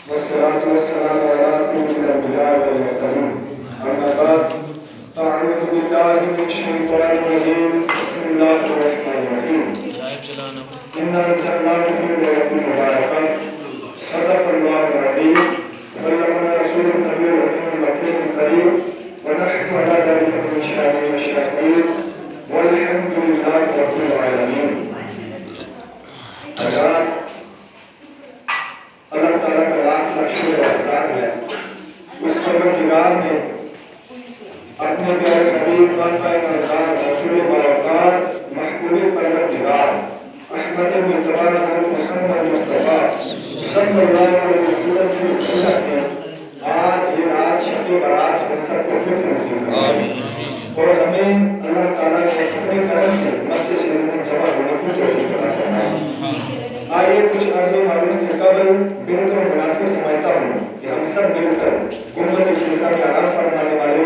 والصلاة والسلام على سيد الأنبياء والمرسلين أما بعد أعوذ بالله من الشيطان الرجيم بسم الله الرحمن الرحيم إنا أنزلناه في ليلة مباركة صدق الله العظيم بلغنا رسول النبي الأمين المكي الكريم ونحن على ذلك من الشاهدين والشاكرين والحمد لله رب العالمين. اللہ تعالیٰ کا لاکھ لاکھ شکر احسان ہے اس پروردگار نے اپنے پیارے حبیب آقا نامدار رسول باوقار محبوب پروردگار احمد مجتبی حضرت محمد مصطفیٰ صلی اللہ علیہ وسلم کی وسیلہ سے آج یہ رات شب برات ہم سب کو پھر سے نصیب فرمائے اور ہمیں اللہ تعالیٰ نے اپنے کرم سے مسجد شریف میں جمع ہونے کی توفیق عطا فرمائے. آئیے کچھ عرض و معروض سے قبل بہتر و مناسب سمجھتا ہوں کہ ہم سب مل کر گنبد خضرا میں آرام فرمانے والے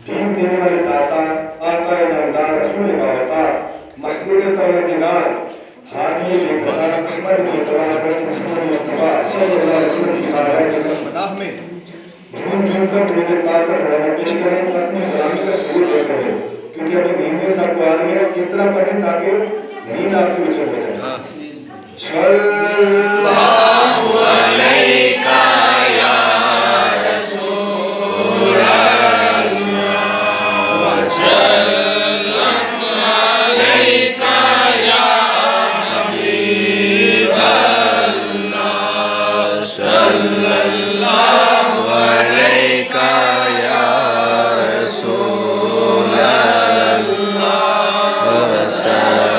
بھیک دینے والے داتا آقا نامدار رسول باوقار محبوب پروردگار ہادی بے قصار احمد مجتبی حضرت محمد مصطفیٰ صلی اللہ علیہ وسلم کی بارگاہ مقدس پناہ میں جھوم جھوم کر درود پاک کا ترانہ پیش کریں اپنی غلامی کا ثبوت دے کریں کیونکہ ابھی نیند میں سب کو آ رہی ہے کس طرح پڑھیں تاکہ نیند آپ کی وجہ ہو جائے. صلی اللہ علیکہ یا رسول اللہ وسلم علیکہ یا حبیب اللہ صلی اللہ علیکہ یا رسول اللہ وسلم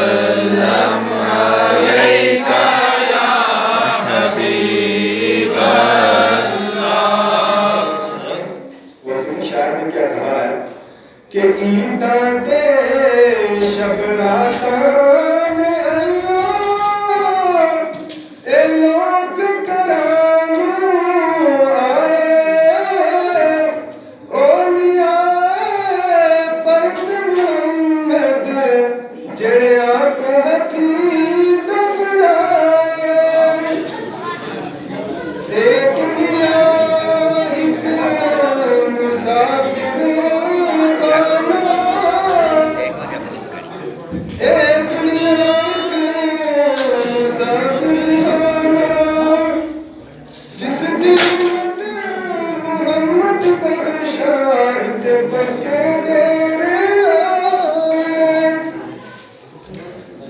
کہ عیداں دے شب راتاں ایو اے لوگ کرانو آئے اولیاء پرت محمد جڑے آپ ہتھی دفنائے اے دنیا ایک مسافر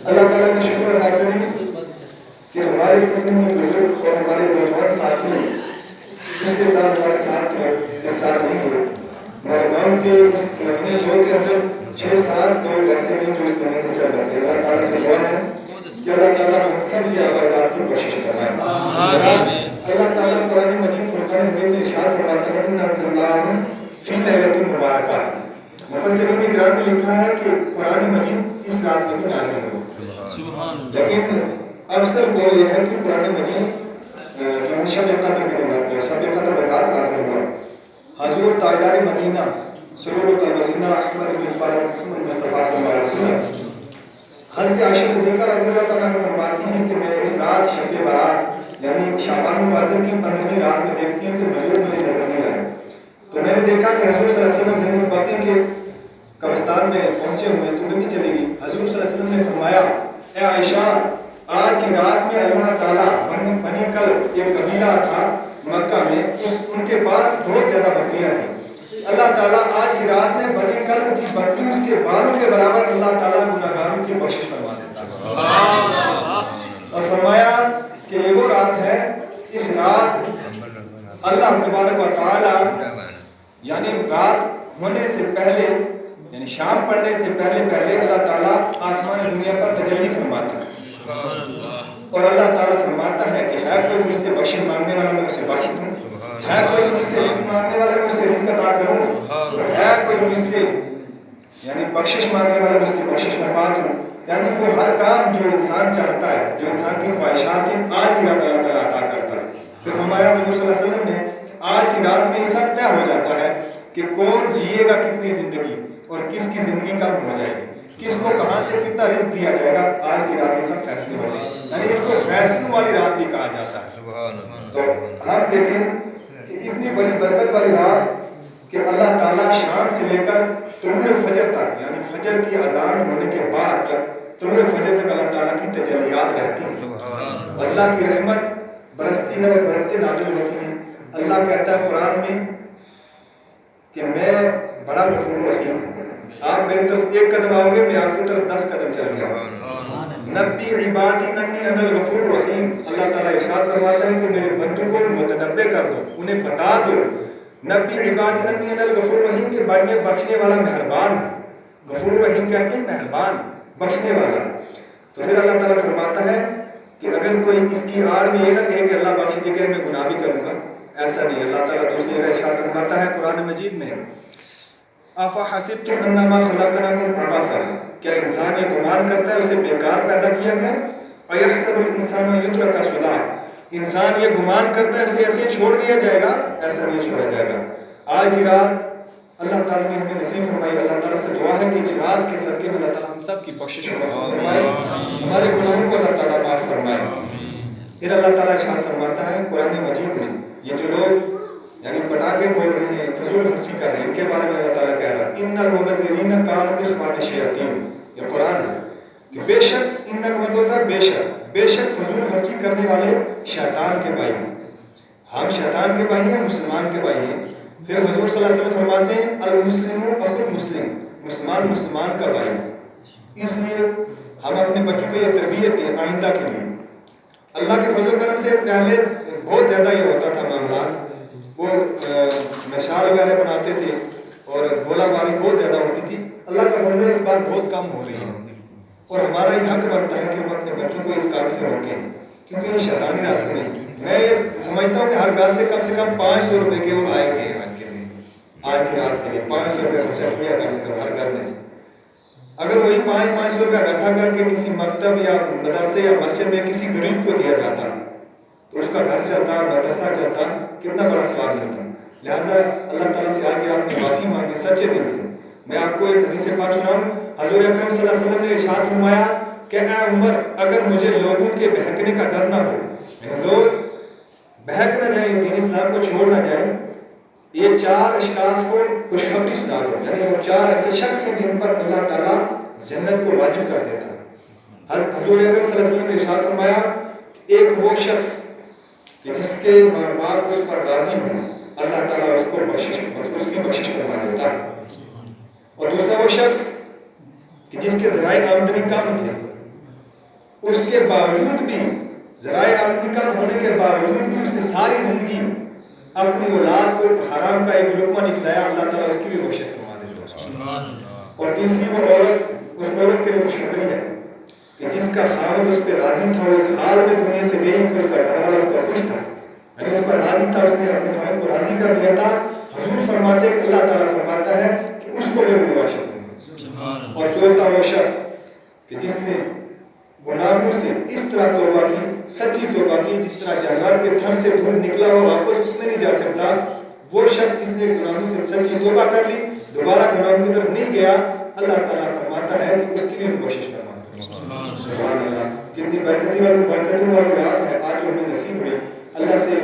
اللہ تعالیٰ کا شکر ادا کریں کہ ہمارے کتنے ہی بزرگ اور ہمارے نوجوان ساتھی اس کے ساتھ ہمارے ساتھ ہیں اس سال نہیں ہے ہمارے گاؤں کے اس مہینے دو کے اندر 6-7 لوگ ایسے ہیں جو اس مہینے سے چل رہے ہیں. اللہ تعالیٰ سے دعا ہے کہ اللہ تعالیٰ ہم سب کی عبادات کی کوشش فرمائے. اللہ تعالیٰ قرآن مجید فرقان حمید میں ارشاد فرماتا ہے اِنَّا أَنزَلْنَاهُ فِي لَيْلَةٍ مُبَارَكَةٍ. مفسرین کرام نے لکھا ہے کہ قرآن مجید اس رات میں بھی نازل ہو لیکن افضل قول یہ ہے کہ قرآن مجید جو ہے شب قدر کے دن شب قدر رات نازل ہوا. حضور تاجدار مدینہ سرور القلب احمد مجتبی محمد مصطفیٰ صلی اللہ علیہ وسلم حضرت عائشہ صدیقہ رضی اللہ تعالیٰ عنہا فرماتی ہیں کہ میں اس رات شب برات یعنی شعبان المعظم کی 15ویں رات میں دیکھتی ہوں کہ حضور مجھے نظر نہیں آئے تو میں نے دیکھا کہ حضور صلی اللہ علیہ وسلم جنت البقیع کے قبرستان میں پہنچے ہوئے تو میں بھی چلی گئی. حضور صلی اللہ علیہ وسلم نے فرمایا اے عائشہ آج کی رات میں اللہ تعالیٰ بنی کلب ایک قبیلہ تھا مکہ میں ان کے پاس بہت زیادہ بکریاں تھیں. اللہ تعالیٰ آج کی رات میں بنی کلب کی بکری اس کے بالوں کے برابر اللہ تعالیٰ گناہگاروں کی بخشش فرما دیتا ہے اور فرمایا کہ یہ وہ رات ہے اس رات اللہ تبارک و تعالیٰ یعنی رات ہونے سے پہلے یعنی شام پڑنے سے پہلے اللہ تعالیٰ آسمان دنیا پر تجلی فرماتا ہے اور اللہ تعالیٰ فرماتا ہے کہ ہے کوئی مجھ سے بخشش مانگنے والا میں اسے بخش دوں, ہے کوئی مجھ سے رزق مانگنے والا میں اسے رزق عطا کروں, اور ہے کوئی مجھ سے یعنی بخشش مانگنے والا میں اس کی بخشش فرما دوں. یعنی وہ ہر کام جو انسان چاہتا ہے, جو انسان کی خواہشات ہیں, آج کی رات اللہ تعالیٰ عطا کرتا ہے. پھر ہمارا حضور صلی اللہ علیہ وسلم نے آج کی رات میں یہ سب طے ہو جاتا ہے کہ کون جیے گا کتنی زندگی اور کس کی زندگی کم ہو جائے گی, کس کو کہاں سے کتنا رزق دیا جائے گا. آج کی رات یہ سب فیصلے ہوتے ہیں, یعنی اس کو فیصلوں والی رات بھی کہا جاتا ہے. تو آپ دیکھیں کہ اتنی بڑی برکت والی رات کہ اللہ تعالیٰ شام سے لے کر طلوع فجر تک، یعنی فجر کی اذان ہونے کے بعد تک طلوع فجر تک اللہ تعالیٰ کی تجلیات رہتی ہیں، اللہ کی رحمت برستی ہے اور برکتیں نازل ہوتی ہیں۔ اللہ کہتا ہے قرآن میں کہ میں بڑا غفور رحیم ہوں، آپ میری طرف ایک قدم آؤ گے میں آپ کی طرف 10 قدم چل گیا ہوں۔ نبی عبادی انی انا الغفور الرحیم، اللہ تعالیٰ ارشاد فرماتا ہے کہ میرے بندوں کو متنبع کر دو، انہیں بتا دو، نبی عبادی انی انا الغفور الرحیم کہ میں بخشنے والا مہربان ہوں۔ غفور رحیم کہتے ہیں مہربان، بخشنے والا۔ تو پھر اللہ تعالیٰ فرماتا ہے کہ اگر کوئی اس کی آڑ میں یہ نہ کہے کہ اللہ بخش دے کہ میں گناہ بھی کروں گا، ایسا نہیں۔ اللہ تعالیٰ دوسری جگہ ارشاد فرماتا ہے قرآن مجید میں افحسبتم انما خلقناکم عبثا، کیا انسان یہ گمان کرتا ہے اسے بیکار پیدا کیا گیا؟ ایحسب الانسان یترک سدی، انسان یہ گمان کرتا ہے اسے ایسے چھوڑ دیا جائے گا، ایسا نہیں چھوڑا جائے گا۔ آج کی رات اللہ تعالیٰ نے ہمیں نصیب فرمائی، اللہ تعالیٰ سے دعا ہے کہ اس رات کے صدقے میں اللہ تعالیٰ ہم سب کی بخشش فرمائے، ہمارے گناہوں کو اللہ تعالیٰ معاف فرمائے۔ پھر اللہ تعالیٰ ارشاد فرماتا ہے قرآن مجید میں، یہ جو لوگ یعنی پٹاخے پھوڑ رہے ہیں، فضول خرچی کر رہے ہیں، ان کے بارے میں اللہ تعالیٰ کہہ رہا ہے ان المبذرین کانوا اخوان الشیاطین، یہ قرآن ہے کہ بے شک ان کا مطلب ہوتا ہے بے شک فضول خرچی کرنے والے شیطان کے بھائی ہیں۔ ہم شیطان کے بھائی ہیں، مسلمان کے بھائی ہیں۔ پھر حضور صلی اللہ علیہ وسلم فرماتے ہیں المسلم اخو المسلم، مسلمان مسلمان کا بھائی ہے۔ اس لیے ہم اپنے بچوں کو یہ تربیت دیں آئندہ کے لیے۔ اللہ کے فضل و کرم سے پہلے بہت زیادہ یہ ہوتا تھا معاملات، وہ مشال وغیرہ بناتے تھے اور گولہ باری بہت زیادہ ہوتی تھی۔ اللہ کا فضل اس بات بہت کم ہو رہی ہے اور ہمارا یہ حق بنتا ہے کہ ہم اپنے بچوں کو اس کام سے روکیں، کیونکہ یہ شیطانی راستے میں۔ میں یہ سمجھتا ہوں کہ ہر گھر سے کم 500 روپے کے وہ لائے گئے آج کے دن، آج کی رات کے لیے 500 روپے خرچہ کیا کم سے کم ہر گھر میں سے۔ اگر وہی 500 روپے اکٹھا کر کے کسی مکتب یا مدرسے یا مسجد میں کسی غریب کو دیا جاتا تو اس کا گھر چلتا، مدرسہ چلتا، کتنا بڑا ثواب ملتا۔ لہٰذا اللہ تعالیٰ سے آج کی رات میں معافی مانگے سچے دل سے۔ میں آپ کو ایک حدیث پاک سناؤں، حضور اکرم صلی اللہ علیہ وسلم نے ارشاد فرمایا کہ اے عمر اگر مجھے لوگوں کے بہکنے کا ڈر نہ ہو، یعنی لوگ بہک نہ جائیں، دین اسلام کو چھوڑ نہ جائیں، یہ 4 اشخاص کو خوشخبری سنا دو، یعنی وہ 4 ایسے شخص ہیں جن پر اللہ تعالیٰ جنت کو واجب کر دیتا ہے۔ حضور اکرم صلی اللہ علیہ وسلم نے ارشاد فرمایا ایک وہ شخص کہ جس کے ماں باپ اس پر راضی ہوں، اللہ تعالیٰ اس کی بخشش فرما دیتا ہے۔ اور دوسرا وہ شخص کہ جس کے ذرائع آمدنی کم تھے، اس کے باوجود بھی ذرائع آمدنی کم ہونے کے باوجود بھی اس نے ساری زندگی اپنی اولاد کو حرام کا ایک لقمہ نہیں کھلایا، اللہ تعالیٰ اس کی بھی بخشش فرما دیتا ہے۔ اور تیسری وہ عورت، اس عورت کے لیے خوشخبری ہے کہ جس کا خاوند اس پہ راضی تھا، وہ اس حال میں دنیا سے گئی کہ اس کا گھر والا اس پر خوش تھا، یعنی اس پر راضی تھا، اس نے اپنے خاوند کو راضی کر دیا تھا۔ حضور فرماتے ہیں کہ اللہ تعالیٰ فرماتا ہے کہ اس کو میں بخش دوں گا۔ اور چوتھا وہ شخص کہ جس نے گناہوں سے اس طرح توبہ کی، سچی توبہ کی، جس طرح جانور کے تھن سے دودھ نکلا ہو واپس اس میں نہیں جا سکتا، وہ شخص جس نے گناہوں سے سچی توبہ کر لی، دوبارہ گناہوں کی طرف نہیں گیا، اللہ تعالیٰ فرماتا ہے کہ اس کی بھی بخشش فرما دوں۔ سبحان اللہ، کتنی برکتوں والی رات ہے آج جو ہمیں نصیب ہوئی۔ اللہ سے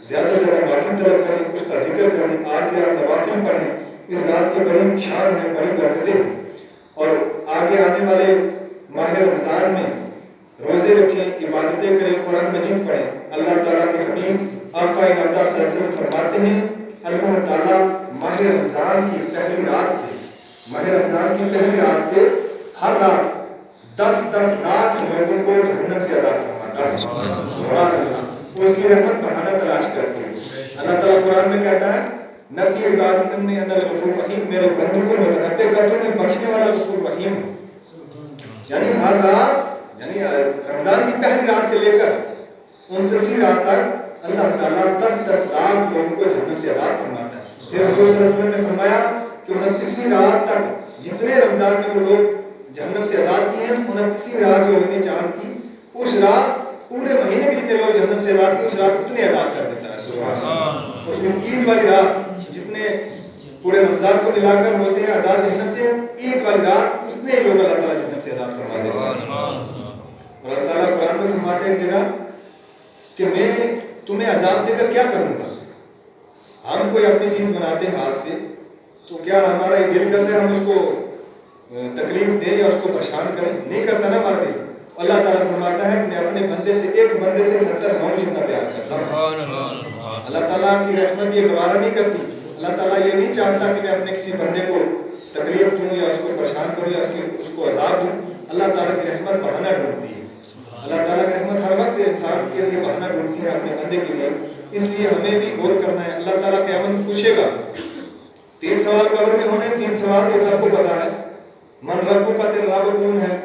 زیادہ سے زیادہ معافی طلب کریں، اس کا ذکر کریں، آج کی رات نوافل پڑھیں، اس رات کی بڑی شان ہے، بڑی برکتیں ہیں۔ اور آگے آنے والے ماہ رمضان میں روزے رکھیں، عبادتیں کریں، قرآن مجید پڑھیں۔ اللہ تعالیٰ کے حبیب آقا انعامدار صلی اللہ علیہ وسلم فرماتے ہیں اللہ تعالیٰ ماہ رمضان کی پہلی رات سے ہر رات 10 لاکھ لوگوں کو جہنم سے آزاد فرماتا ہے۔ سبحان اللہ، اس کی رحمت بہانہ تلاش کرتے ہیں۔ اللہ تعالیٰ قرآن میں کہتا ہے نبی عبادی انی انا الغفور الرحیم، میرے بندوں کو متنبع کر دو، میں بخشنے والا غفور رحیم ہوں۔ یعنی ہر رات، یعنی رمضان کی پہلی رات سے لے کر 29ویں رات تک اللہ تعالیٰ 10 لاکھ لوگوں کو جہنم سے آزاد فرماتا ہے۔ پھر حضور صلی اللہ علیہ وسلم نے فرمایا کہ 29ویں رات تک جتنے رمضان میں وہ لوگ جہنم سے آزاد کیے ہیں، 29ویں رات جو ہوتی ہے چاند کی، اس رات پورے مہینے کے جتنے لوگ جہنم سے آزاد کیے اس رات اتنے آزاد کر دیتا ہے۔ سبحان اللہ۔ اور پھر عید والی رات جتنے پورے رمضان کو ملا کر ہوتے ہیں آزاد جہنم سے، عید والی رات اتنے ہی لوگ اللہ تعالیٰ جہنم سے آزاد فرما دیتے ہیں۔ اور اللہ تعالیٰ قرآن میں فرماتے ہیں ایک جگہ کہ میں تمہیں عذاب دے کر کیا کروں گا؟ ہم کوئی اپنی چیز بناتے ہیں ہاتھ سے تو کیا ہمارا یہ دل کرتا ہے ہم اس کو تکلیف دیں یا اس کو پریشان کریں؟ نہیں کرتا نا ہمارا دل. اللہ تعالیٰ فرماتا ہے میں اپنے بندے سے ایک بندے سے 70 ماؤں جتنا پیار کرتا ہوں. اللہ تعالیٰ کی رحمت یہ گوارا نہیں کرتی. اللہ تعالیٰ یہ نہیں چاہتا کہ میں اپنے کسی بندے کو تکلیف دوں یا اس کو پریشان کروں یا اس کو عذاب دوں. اللہ تعالیٰ کی رحمت بہانہ ڈھونڈتی ہے. اللہ تعالیٰ کی رحمت ہر وقت انسان کے لیے بہانہ ڈھونڈتی ہے اپنے بندے کے لیے. اس لیے ہمیں بھی غور کرنا ہے. اللہ تعالیٰ قیامت پوچھے گا. 3 سوال قبر میں ہونے. 3 سوال یہ سب کو پتا ہے. من ربو کا تیرا رب کون ہے؟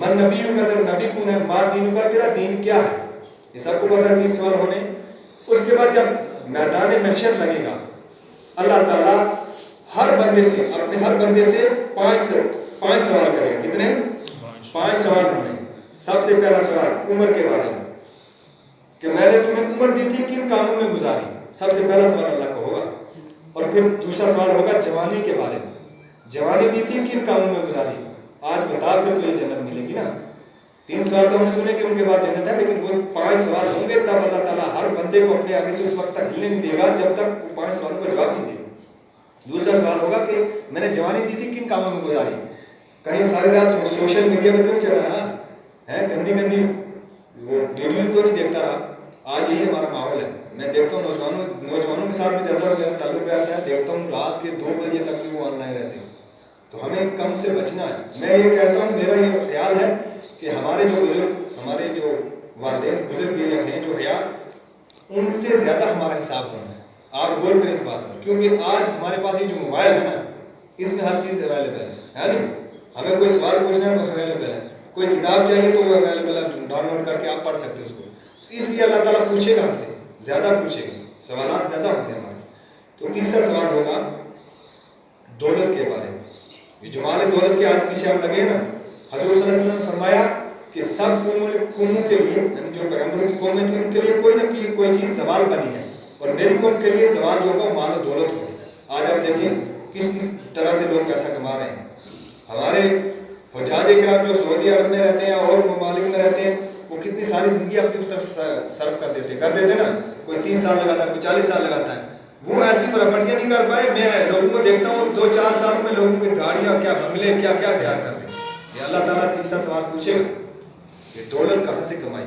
من نبیوں کا تیرا نبی کون ہے؟ ما دینوں کا تیرا دین کیا ہے؟ یہ سب کو پتا ہے 3 سوال ہونے. اس کے بعد جب میدان محشر لگے گا اللہ تعالیٰ ہر بندے سے اپنے ہر بندے سے 5 سوال کرے. کتنے؟ 5 سوال ہونے. سب سے پہلا سوال عمر کے بارے میں کہ میں نے تمہیں عمر دی تھی کن کاموں میں گزاری. سب سے پہلا سوال اللہ کا ہوگا. اور پھر دوسرا سوال ہوگا جوانی کے بارے میں. جوانی دی تھی کن کاموں میں گزاری. آج بتا پھر تو یہ جنت ملے گی نا. 3 سوال تو ہم نے سنے کہ ان کے بعد جنت ہے لیکن وہ 5 سوال ہوں گے تب اللہ تعالیٰ ہر بندے کو اپنے آگے سے اس وقت تک ہلنے نہیں دے گا جب تک 5 سوالوں کا جواب نہیں دے گا. دوسرا سوال ہوگا کہ میں نے جوانی دی تھی کن کاموں میں گزاری. کہیں ساری رات سوشل میڈیا میں تو نہیں چڑھا رہا ہے. گندی وہ ویڈیوز تو نہیں دیکھتا رہا. آج یہی ہمارا ماحول ہے. میں دیکھتا ہوں نوجوانوں کے ساتھ بھی زیادہ میرا تعلق رہتا ہے. دیکھتا ہوں رات کے 2 بجے تک بھی وہ آن لائن رہتے ہیں. تو ہمیں کم سے بچنا ہے. میں یہ کہتا ہوں میرا یہ خیال ہے کہ ہمارے جو بزرگ ہمارے جو والدین گزر گئے یا ہیں جو حیات ان سے زیادہ ہمارا حساب ہونا ہے. آپ غور کریں اس بات پر کیونکہ آج ہمارے پاس یہ جو موبائل ہے نا اس میں ہر چیز اویلیبل ہے نہیں. ہمیں کوئی سوال پوچھنا ہے تو اویلیبل ہے. کوئی کتاب چاہیے تو وہ اویلیبل ہے. ڈاؤن لوڈ کر کے آپ پڑھ سکتے ہیں اس کو. اس لیے اللہ تعالیٰ پوچھے گا ہم سے زیادہ پوچھے گا. سوالات زیادہ ہوں گے ہمارے. تو تیسرا سوال ہوگا دولت کے بارے میں. یہ جو مال دولت کے آج پیچھے ہم لگے نا حضور صلی اللہ علیہ وسلم نے فرمایا کہ سب قوموں کے لیے یعنی جو پیغمبروں کی قومیں تھیں ان کے لیے کوئی نہ کوئی چیز زوال بنی ہے اور میری قوم کے لیے زوال جو ہوگا مال و دولت ہوگا. آج آپ دیکھیں کس طرح سے لوگ پیسہ کما رہے ہیں. ہمارے حجاج کرام جو سعودی عرب میں رہتے ہیں اور ممالک میں رہتے ہیں وہ کتنی ساری زندگی اپنی اس طرف صرف کر دیتے نا. کوئی 30 سال لگاتا ہے کوئی 40 سال لگاتا ہے. وہ ایسی پراپرٹیاں نہیں کر پائے. میں لوگوں کو دیکھتا ہوں 2-4 سالوں میں لوگوں کی گاڑیاں کیا بنگلے کیا تیار کر رہے ہیں. یہ اللہ تعالیٰ تیسرا سوال پوچھے گا کہ دولت کہاں سے کمائی.